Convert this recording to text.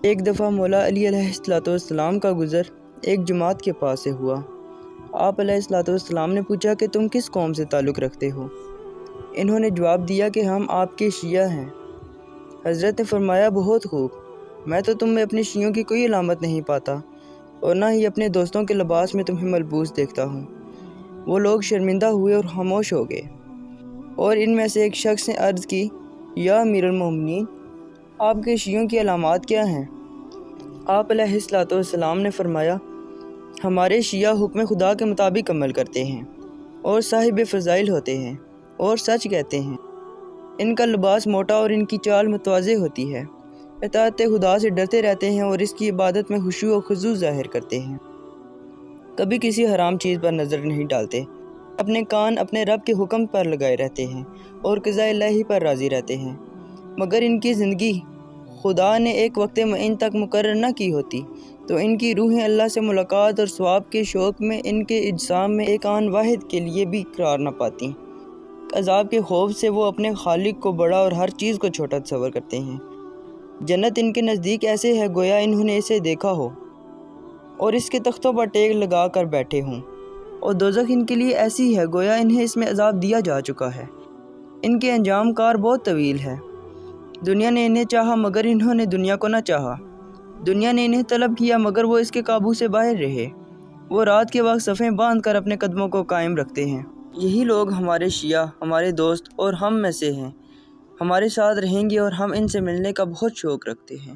ایک دفعہ مولا علی علیہ السلام کا گزر ایک جماعت کے پاس سے ہوا۔ آپ علیہ السلام نے پوچھا کہ تم کس قوم سے تعلق رکھتے ہو؟ انہوں نے جواب دیا کہ ہم آپ کے شیعہ ہیں۔ حضرت نے فرمایا بہت خوب، میں تو تم میں اپنے شیعوں کی کوئی علامت نہیں پاتا اور نہ ہی اپنے دوستوں کے لباس میں تمہیں ملبوس دیکھتا ہوں۔ وہ لوگ شرمندہ ہوئے اور خاموش ہو گئے، اور ان میں سے ایک شخص نے عرض کی، یا امیر المومنین، آپ کے شیعوں کی علامات کیا ہیں؟ آپ علیہ السلام نے فرمایا، ہمارے شیعہ حکم خدا کے مطابق عمل کرتے ہیں اور صاحب فضائل ہوتے ہیں اور سچ کہتے ہیں۔ ان کا لباس موٹا اور ان کی چال متواضع ہوتی ہے، اطاعت خدا سے ڈرتے رہتے ہیں اور اس کی عبادت میں خشوع و خضوع ظاہر کرتے ہیں۔ کبھی کسی حرام چیز پر نظر نہیں ڈالتے، اپنے کان اپنے رب کے حکم پر لگائے رہتے ہیں اور قضاء الہی پر راضی رہتے ہیں۔ مگر ان کی زندگی خدا نے ایک وقت معین تک مقرر نہ کی ہوتی تو ان کی روحیں اللہ سے ملاقات اور ثواب کے شوق میں ان کے اجسام میں ایک آن واحد کے لیے بھی قرار نہ پاتی۔ عذاب کے خوف سے وہ اپنے خالق کو بڑا اور ہر چیز کو چھوٹا تصور کرتے ہیں۔ جنت ان کے نزدیک ایسے ہے گویا انہوں نے اسے دیکھا ہو اور اس کے تختوں پر ٹیک لگا کر بیٹھے ہوں، اور دوزخ ان کے لیے ایسی ہے گویا انہیں اس میں عذاب دیا جا چکا ہے۔ ان کے انجام کار بہت طویل ہے۔ دنیا نے انہیں چاہا مگر انہوں نے دنیا کو نہ چاہا۔ دنیا نے انہیں طلب کیا مگر وہ اس کے قابو سے باہر رہے۔ وہ رات کے وقت صفیں باندھ کر اپنے قدموں کو قائم رکھتے ہیں۔ یہی لوگ ہمارے شیعہ، ہمارے دوست اور ہم میں سے ہیں، ہمارے ساتھ رہیں گے اور ہم ان سے ملنے کا بہت شوق رکھتے ہیں۔